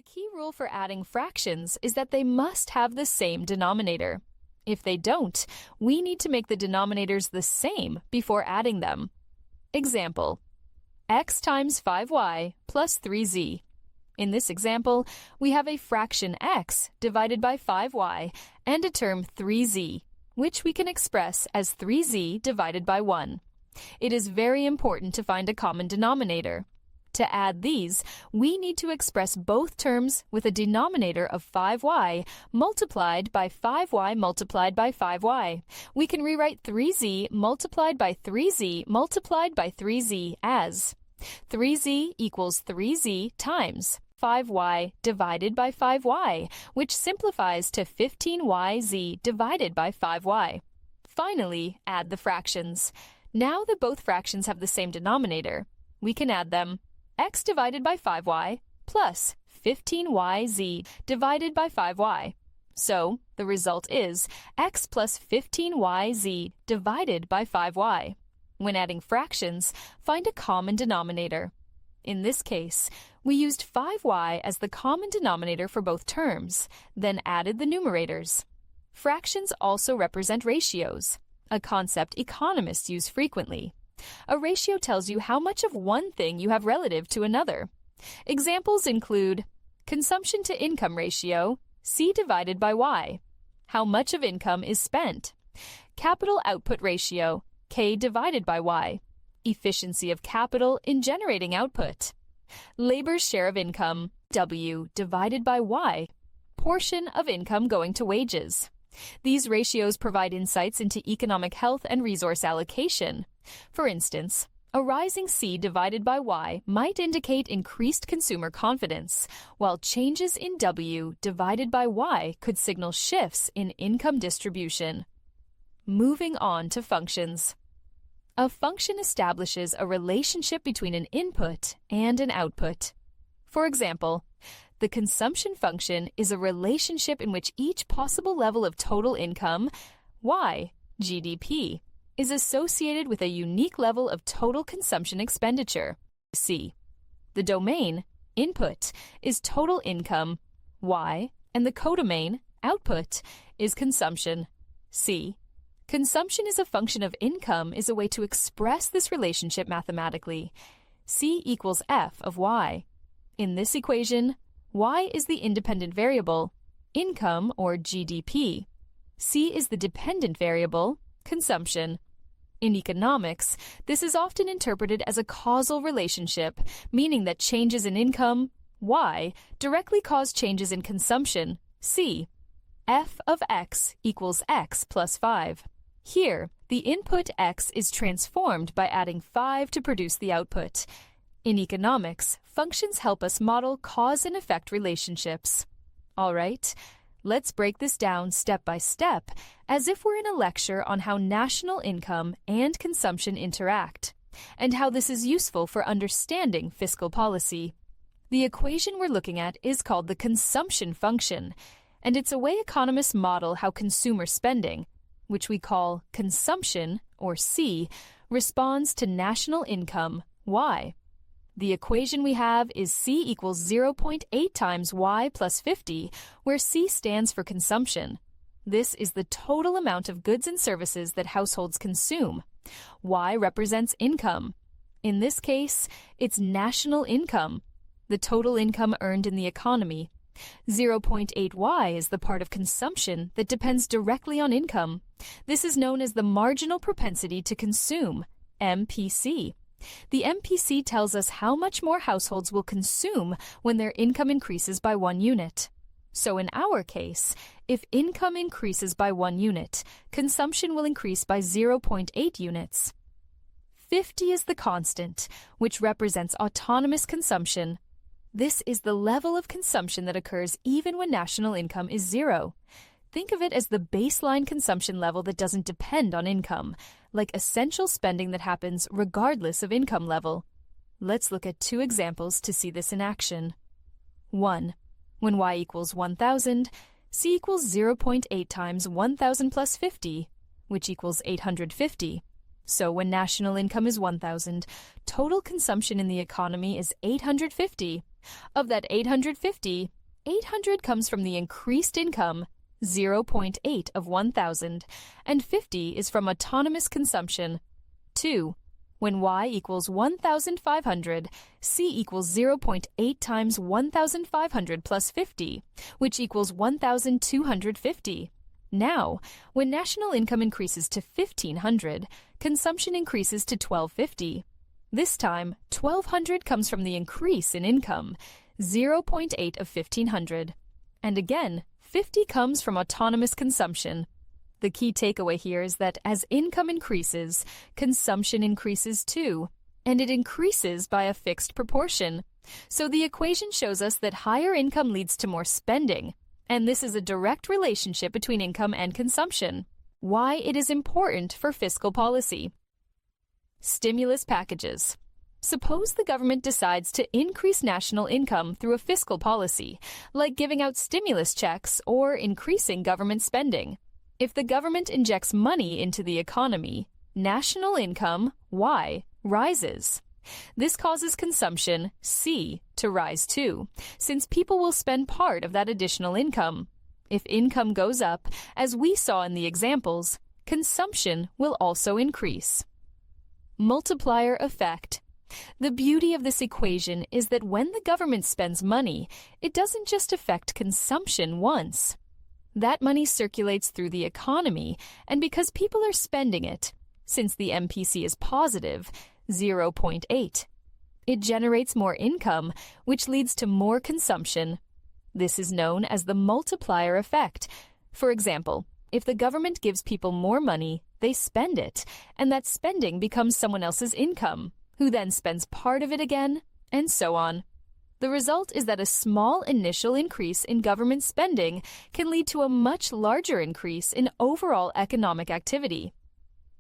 key rule for adding fractions is that they must have the same denominator. If they don't, we need to make the denominators the same before adding them. Example: x times 5y plus 3z. In this example, we have a fraction x divided by 5y and a term 3z, which we can express as 3z divided by 1. It is very important to find a common denominator. To add these, we need to express both terms with a denominator of 5y multiplied by 5y multiplied by 5y. We can rewrite 3z multiplied by 3z multiplied by 3z as 3z equals 3z times 5y divided by 5y, which simplifies to 15yz divided by 5y. Finally, add the fractions. Now that both fractions have the same denominator, we can add them: x divided by 5y plus 15yz divided by 5y. So, the result is x plus 15yz divided by 5y. When adding fractions, find a common denominator. In this case, we used 5y as the common denominator for both terms, then added the numerators. Fractions also represent ratios, a concept economists use frequently. A ratio tells you how much of one thing you have relative to another. Examples include consumption to income ratio, C divided by Y. How much of income is spent? Capital output ratio, K divided by Y. Efficiency of capital in generating output. Labor's share of income, W divided by Y. Portion of income going to wages. These ratios provide insights into economic health and resource allocation. For instance, a rising C divided by Y might indicate increased consumer confidence, while changes in W divided by Y could signal shifts in income distribution. Moving on to functions. A function establishes a relationship between an input and an output. For example, the consumption function is a relationship in which each possible level of total income, Y, GDP, is associated with a unique level of total consumption expenditure, C. The domain, input, is total income, Y, and the codomain, output, is consumption, C. Consumption is a function of income is a way to express this relationship mathematically. C equals F of Y. In this equation, Y is the independent variable, income or GDP. C is the dependent variable, consumption. In economics, this is often interpreted as a causal relationship, meaning that changes in income, Y, directly cause changes in consumption, C. F of X equals X plus 5. Here, the input X is transformed by adding 5 to produce the output. In economics, functions help us model cause and effect relationships. All right, let's break this down step by step, as if we're in a lecture on how national income and consumption interact, and how this is useful for understanding fiscal policy. The equation we're looking at is called the consumption function, and it's a way economists model how consumer spending, which we call consumption, or C, responds to national income, Y. The equation we have is C equals 0.8 times Y plus 50, where C stands for consumption. This is the total amount of goods and services that households consume. Y represents income. In this case, it's national income, the total income earned in the economy. 0.8Y is the part of consumption that depends directly on income. This is known as the marginal propensity to consume, MPC. The MPC tells us how much more households will consume when their income increases by 1 unit. So in our case, if income increases by 1 unit, consumption will increase by 0.8 units. 50 is the constant, which represents autonomous consumption. This is the level of consumption that occurs even when national income is 0. Think of it as the baseline consumption level that doesn't depend on income, like essential spending that happens regardless of income level. Let's look at 2 examples to see this in action. 1. When Y equals 1,000, C equals 0.8 times 1,000 plus 50, which equals 850. So when national income is 1,000, total consumption in the economy is 850. Of that 850, 800 comes from the increased income, 0.8 of 1,000, and 50 is from autonomous consumption. 2. When y equals 1,500, c equals 0.8 times 1,500 plus 50, which equals 1,250. Now, when national income increases to 1,500, consumption increases to 1,250. This time, 1,200 comes from the increase in income, 0.8 of 1,500. And again, 50 comes from autonomous consumption. The key takeaway here is that as income increases, consumption increases too, and it increases by a fixed proportion. So the equation shows us that higher income leads to more spending, and this is a direct relationship between income and consumption. Why it is important for fiscal policy. Stimulus packages. Suppose the government decides to increase national income through a fiscal policy, like giving out stimulus checks or increasing government spending. If the government injects money into the economy, national income, Y, rises. This causes consumption, C, to rise too, since people will spend part of that additional income. If income goes up, as we saw in the examples, consumption will also increase. Multiplier effect. The beauty of this equation is that when the government spends money, it doesn't just affect consumption once. That money circulates through the economy, and because people are spending it, since the MPC is positive, 0.8, it generates more income, which leads to more consumption. This is known as the multiplier effect. For example, if the government gives people more money, they spend it, and that spending becomes someone else's income, who then spends part of it again, and so on. The result is that a small initial increase in government spending can lead to a much larger increase in overall economic activity.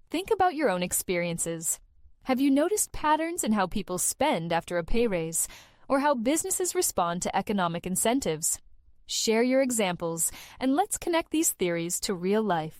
Think about your own experiences. Have you noticed patterns in how people spend after a pay raise, or how businesses respond to economic incentives? Share your examples, and let's connect these theories to real life.